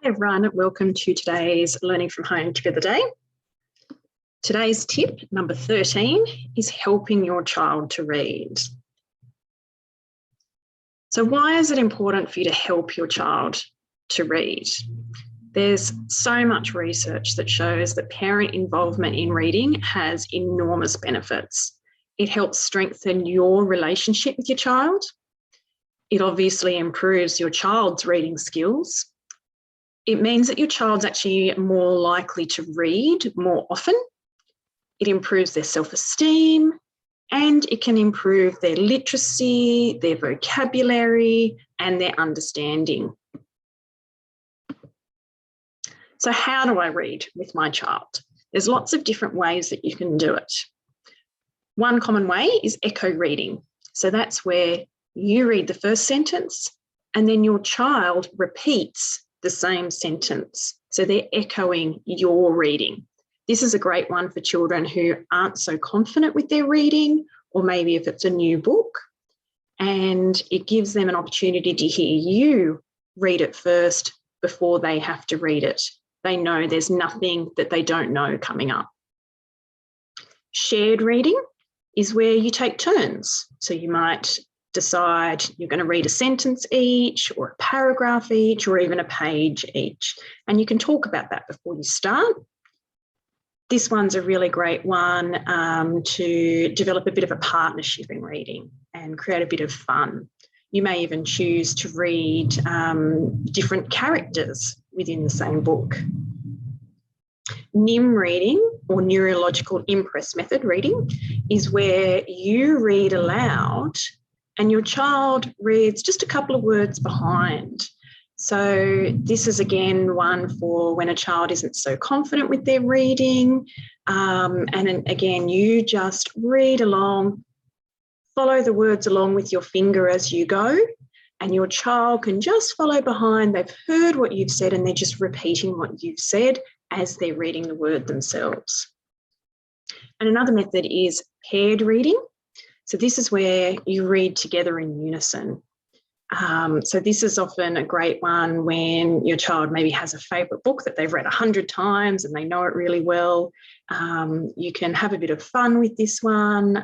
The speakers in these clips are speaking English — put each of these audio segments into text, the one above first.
Hi everyone, welcome to today's Learning from Home Tip of the Day. Today's tip, number 13, is helping your child to read. So why is it important for you to help your child to read? There's so much research that shows that parent involvement in reading has enormous benefits. It helps strengthen your relationship with your child. It obviously improves your child's reading skills. It means that your child's actually more likely to read more often. It improves their self-esteem, and it can improve their literacy, their vocabulary, and their understanding. So how do I read with my child? There's lots of different ways that you can do it. One common way is echo reading. So that's where you read the first sentence and then your child repeats the same sentence. So they're echoing your reading. This is a great one for children who aren't so confident with their reading, or maybe if it's a new book, and it gives them an opportunity to hear you read it first before they have to read it. They know there's nothing that they don't know coming up. Shared reading is where you take turns. So you might decide you're going to read a sentence each, or a paragraph each, or even a page each. And you can talk about that before you start. This one's a really great one to develop a bit of a partnership in reading and create a bit of fun. You may even choose to read different characters within the same book. NIM reading, or neurological impress method reading, is where you read aloud and your child reads just a couple of words behind. So this is again one for when a child isn't so confident with their reading. And then again, you just read along, follow the words along with your finger as you go, and your child can just follow behind. They've heard what you've said and they're just repeating what you've said as they're reading the word themselves. And another method is paired reading. So this is where you read together in unison. So this is often a great one when your child maybe has a favourite book that they've read 100 times and they know it really well. You can have a bit of fun with this one,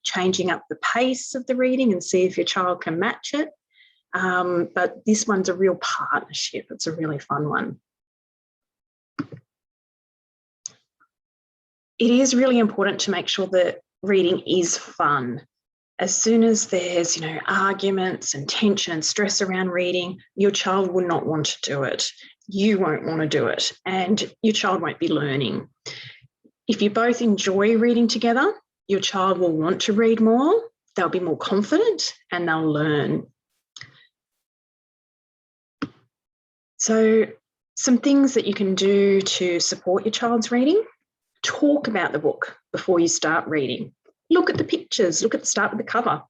changing up the pace of the reading and see if your child can match it. But this one's a real partnership. It's a really fun one. It is really important to make sure that reading is fun. As soon as there's, arguments and tension and stress around reading, your child will not want to do it. You won't want to do it, and your child won't be learning. If you both enjoy reading together, your child will want to read more, they'll be more confident, and they'll learn. So some things that you can do to support your child's reading: talk about the book before you start reading. Look at the pictures, start with the cover.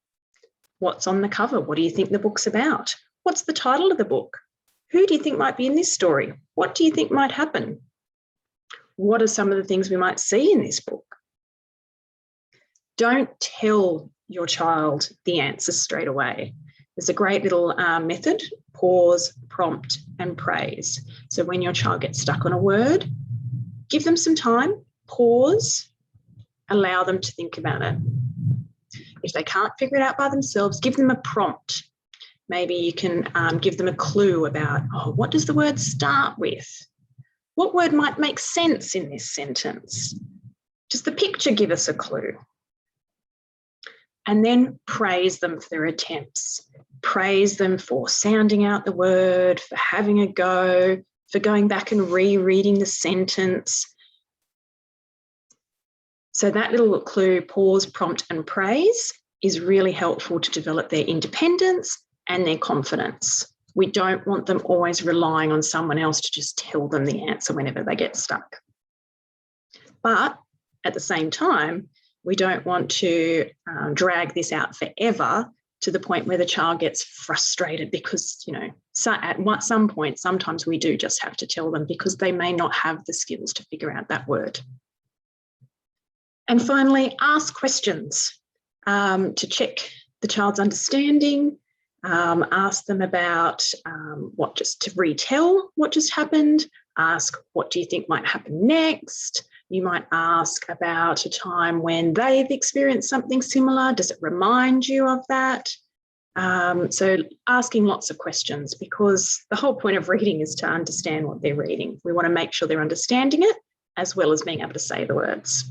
What's on the cover? What do you think the book's about? What's the title of the book? Who do you think might be in this story? What do you think might happen? What are some of the things we might see in this book? Don't tell your child the answers straight away. There's a great little method: pause, prompt, and praise. So when your child gets stuck on a word, give them some time, pause, allow them to think about it. If they can't figure it out by themselves, give them a prompt. Maybe you can give them a clue about, what does the word start with? What word might make sense in this sentence? Does the picture give us a clue? And then praise them for their attempts. Praise them for sounding out the word, for having a go, for going back and rereading the sentence. So that little clue, pause, prompt, and praise, is really helpful to develop their independence and their confidence. We don't want them always relying on someone else to just tell them the answer whenever they get stuck. But at the same time, we don't want to drag this out forever to the point where the child gets frustrated because, at some point, sometimes we do just have to tell them because they may not have the skills to figure out that word. And finally, ask questions to check the child's understanding Ask them about to retell what just happened. Ask, what do you think might happen next? You might ask about a time when they've experienced something similar. Does it remind you of that? So asking lots of questions, because the whole point of reading is to understand what they're reading. We want to make sure they're understanding it as well as being able to say the words.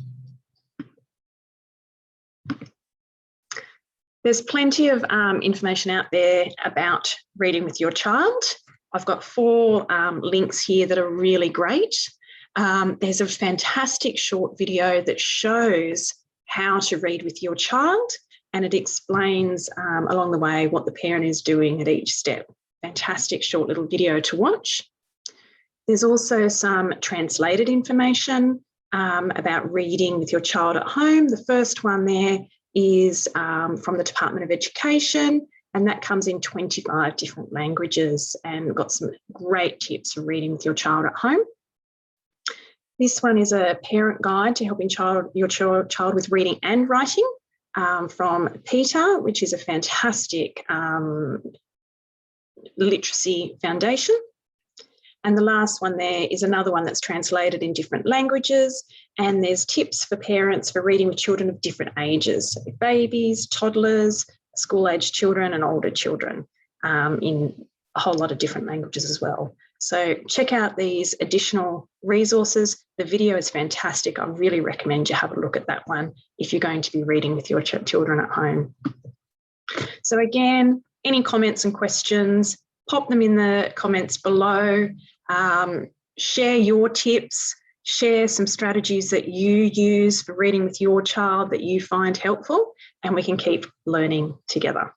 There's plenty of information out there about reading with your child. I've got 4 links here that are really great. There's a fantastic short video that shows how to read with your child, and it explains along the way what the parent is doing at each step. Fantastic short little video to watch. There's also some translated information about reading with your child at home. The first one there is from the Department of Education, and that comes in 25 different languages, and got some great tips for reading with your child at home. This one is a parent guide to helping your child with reading and writing from Peter, which is a fantastic literacy foundation. And the last one there is another one that's translated in different languages, and there's tips for parents for reading with children of different ages, so babies, toddlers, school-aged children and older children, in a whole lot of different languages as well. So check out these additional resources. The video is fantastic. I really recommend you have a look at that one if you're going to be reading with your children at home. So again, any comments and questions, pop them in the comments below. Share your tips, share some strategies that you use for reading with your child that you find helpful, and we can keep learning together.